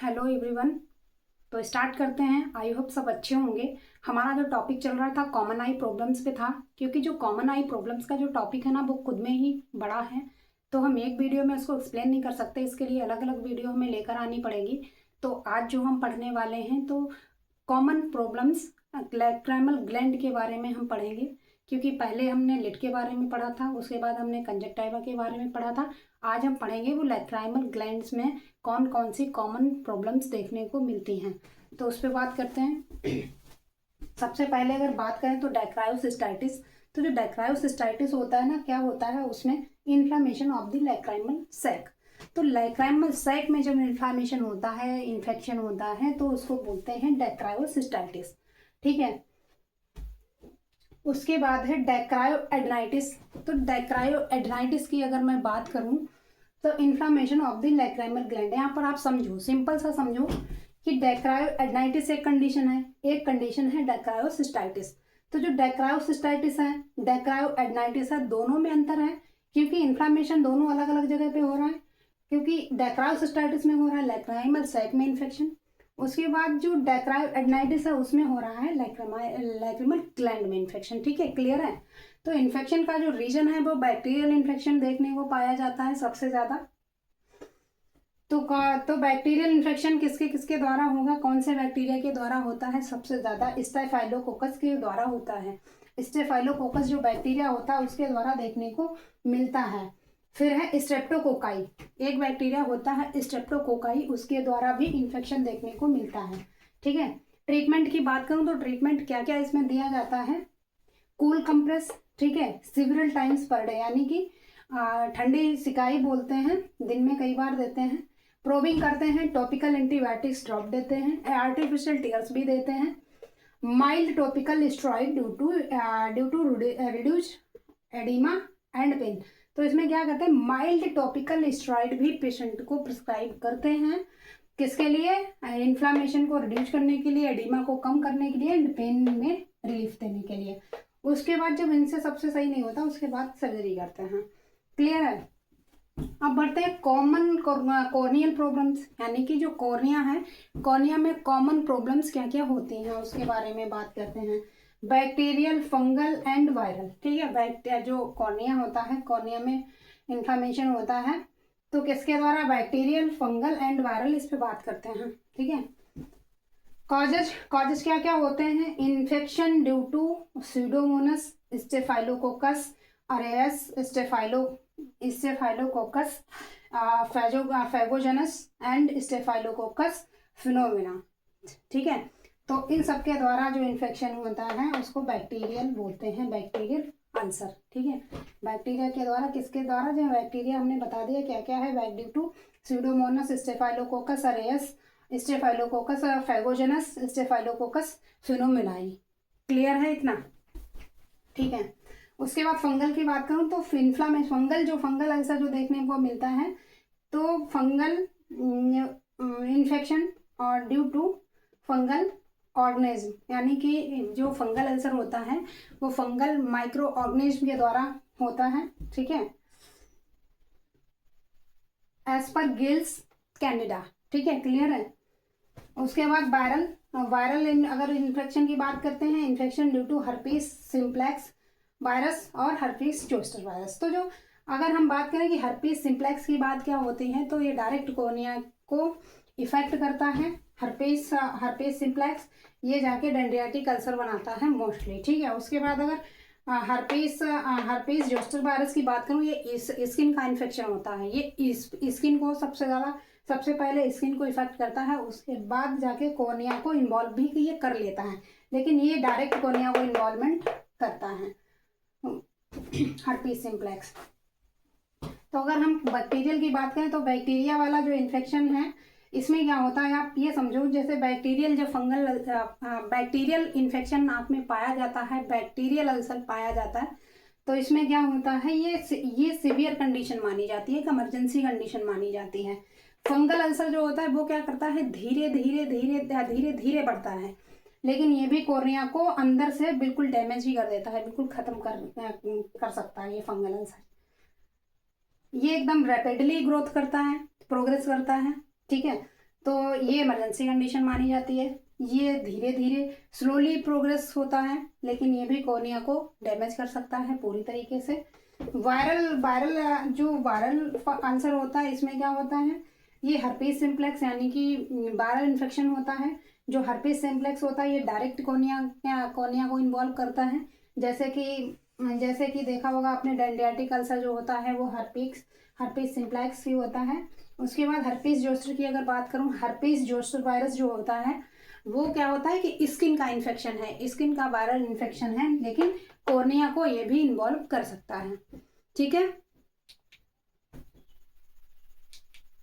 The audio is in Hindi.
Hello everyone. तो स्टार्ट करते हैं। आई होप सब अच्छे होंगे। हमारा जो टॉपिक चल रहा था कॉमन आई प्रॉब्लम्स पे था, क्योंकि जो कॉमन आई प्रॉब्लम्स का जो टॉपिक है ना वो खुद में ही बड़ा है, तो हम एक वीडियो में उसको एक्सप्लेन नहीं कर सकते। इसके लिए अलग अलग वीडियो हमें लेकर आनी पड़ेगी। तो आज जो हम पढ़ने वाले हैं तो कॉमन प्रॉब्लम्स लैक्राइमल ग्लैंड के बारे में हम पढ़ेंगे, क्योंकि पहले हमने लिट के बारे में पढ़ा था, उसके बाद हमने कंजक्टाइवा के बारे में पढ़ा था। आज हम पढ़ेंगे वो लैक्राइमल ग्लैंड्स में कौन कौन सी कॉमन प्रॉब्लम्स देखने को मिलती हैं। तो उस पर बात करते हैं। सबसे पहले अगर बात करें तो डाक्रायोसिस्टाइटिस। तो जो डाक्रायोसिस्टाइटिस होता है ना, क्या होता है उसमें inflammation of the lacrimal sac. तो लैक्राइमल सैक में जब इन्फ्लामेशन होता है, इन्फेक्शन होता है, तो उसको बोलते हैं डाक्रायोसिस्टाइटिस। ठीक है। उसके बाद है डाक्रायोएडनाइटिस। तो डाक्रायोएडनाइटिस की अगर मैं बात करूं तो inflammation of the lacrimal gland. यहाँ पर आप समझो, सिंपल सा समझो कि डाक्रायोएडनाइटिस एक कंडीशन है, एक कंडीशन है डाक्रायोसिस्टाइटिस। तो जो डाक्रायोसिस्टाइटिस है, डाक्रायोएडनाइटिस है, दोनों में अंतर है, क्योंकि इन्फ्लामेशन दोनों अलग अलग जगह पे हो रहा है। क्योंकि डाक्रायोसिस्टाइटिस में हो रहा है लैक्राइमल सैक में इन्फेक्शन, उसके बाद जो डाक्रायोएडनाइटिस है उसमें हो रहा है लैक्रिमल ग्लैंड में इन्फेक्शन। ठीक है, क्लियर है। तो इन्फेक्शन का जो रीजन है वो बैक्टीरियल इन्फेक्शन देखने को पाया जाता है सबसे ज्यादा। तो बैक्टीरियल इन्फेक्शन किसके किसके द्वारा होगा, कौन से बैक्टीरिया के द्वारा होता है? सबसे ज्यादा स्टेफाइलोकोकस के द्वारा होता है। स्टेफाइलोकोकस जो बैक्टीरिया होता है उसके द्वारा देखने को मिलता है। फिर है स्ट्रेप्टोकोकाई, एक बैक्टीरिया होता है स्ट्रेप्टोकोकाई, उसके द्वारा भी इन्फेक्शन देखने को मिलता है। ठीक है। ट्रीटमेंट की बात करूं तो ट्रीटमेंट क्या क्या इसमें दिया जाता है? कूल कंप्रेस, ठीक है, सिवरल टाइम्स पर डे, यानी कि ठंडी सिकाई बोलते हैं, दिन में कई बार देते हैं। प्रोबिंग करते हैं, टॉपिकल एंटीबायोटिक्स ड्रॉप देते हैं, आर्टिफिशियल टीयर्स भी देते हैं। Mild topical steroid due to reduce edema and pain. तो इसमें क्या करते हैं, माइल्ड टॉपिकल स्टेरॉइड भी पेशेंट को प्रिस्क्राइब करते हैं। किसके लिए? इन्फ्लामेशन को रिड्यूस करने के लिए, एडिमा को कम करने के लिए, एंड पेन में रिलीफ देने के लिए। उसके बाद जब इनसे सबसे सही नहीं होता उसके बाद सर्जरी करते हैं। क्लियर है। अब बढ़ते हैं कॉमन कॉर्नियल प्रॉब्लम्स, यानी कि जो कॉर्निया है, कॉर्निया में कॉमन प्रॉब्लम्स क्या क्या होती हैं उसके बारे में बात करते हैं। Bacterial, fungal and viral. ठीक है। जो कॉर्निया होता है, कॉर्निया में इंफ्लेमेशन होता है, तो किसके द्वारा? बैक्टीरियल, फंगल एंड वायरल, इस पे बात करते हैं। ठीक है। कॉजेज क्या क्या होते हैं? Infection due to Pseudomonas, Staphylococcus aureus, Staphylococcus phagogenes and Staphylococcus phenomena. ठीक है। तो इन सब के द्वारा जो इन्फेक्शन होता है उसको बैक्टीरियल बोलते हैं, बैक्टीरियल अल्सर। ठीक है। बैक्टीरिया के द्वारा, किसके द्वारा? जो बैक्टीरिया हमने बता दिया क्या क्या है। Due to Pseudomonas, Staphylococcus aureus, Staphylococcus phagogenes, Staphylococcus फिनोमिनाई। क्लियर है इतना? ठीक है। उसके बाद फंगल की बात करूं तो इन्फ्लामेशन, फंगल अल्सर जो देखने को मिलता है, तो फंगल इन्फेक्शन और ड्यू टू फंगल ऑर्गेनिज्म, यानी कि जो फंगल अल्सर होता है वो फंगल माइक्रो ऑर्गेनिज्म के द्वारा होता है। ठीक है। As per gills Candida. ठीक है, क्लियर है। उसके बाद वायरल अगर इन्फेक्शन की बात करते हैं, infection due to herpes simplex virus और हर्पीस जोस्टर वायरस। तो जो अगर हम बात करें कि हर्पीस सिम्प्लेक्स की बात क्या होती है, तो ये डायरेक्ट कॉर्निया को इफेक्ट करता है। हर्पीस सिम्प्लेक्स ये जाके डेंड्रियाटिक अल्सर बनाता है मोस्टली। ठीक है। उसके बाद अगर हर्पीस जोस्टर वायरस की बात करूँ, ये स्किन का इन्फेक्शन होता है। ये स्किन को सबसे पहले स्किन को इफेक्ट करता है, उसके बाद जाके कॉर्निया को इन्वॉल्व भी ये कर लेता है, लेकिन ये डायरेक्ट कॉर्निया को इन्वॉल्वमेंट करता है, हर्पीस सिम्प्लेक्स। तो अगर हम बैक्टीरियल की बात करें तो बैक्टीरिया वाला जो इन्फेक्शन है इसमें क्या होता है, आप ये समझो जैसे बैक्टीरियल जो बैक्टीरियल इन्फेक्शन आप में पाया जाता है, बैक्टीरियल अल्सर पाया जाता है, तो इसमें क्या होता है, ये सिवियर कंडीशन मानी जाती है, एक इमरजेंसी कंडीशन मानी जाती है। फंगल अल्सर जो होता है वो क्या करता है, धीरे धीरे धीरे धीरे धीरे बढ़ता है, लेकिन ये भी कॉर्निया को अंदर से बिल्कुल डैमेज ही कर देता है, बिल्कुल खत्म कर सकता है ये फंगल अल्सर। ये एकदम रैपिडली ग्रोथ करता है, प्रोग्रेस करता है। ठीक है। तो ये इमरजेंसी कंडीशन मानी जाती है। ये धीरे धीरे स्लोली प्रोग्रेस होता है, लेकिन ये भी कॉर्निया को डैमेज कर सकता है पूरी तरीके से। वायरल वायरल जो वायरल आंसर होता है, इसमें क्या होता है, ये हर्पीस सिम्प्लेक्स यानी कि वायरल इन्फेक्शन होता है। जो हर्पीस सिम्प्लेक्स होता है ये डायरेक्ट कॉर्निया को इन्वॉल्व करता है। जैसे कि देखा होगा आपने, डेंड्रियाटिक अल्सर जो होता है वो हर्पीस सिम्प्लेक्स ही होता है। उसके बाद हर्पीस जोस्टर की अगर बात करूँ, हर्पीस जोस्टर वायरस जो होता है वो क्या होता है कि स्किन का इन्फेक्शन है, स्किन का वायरल इन्फेक्शन है, लेकिन कॉर्निया को ये भी इन्वॉल्व कर सकता है। ठीक है।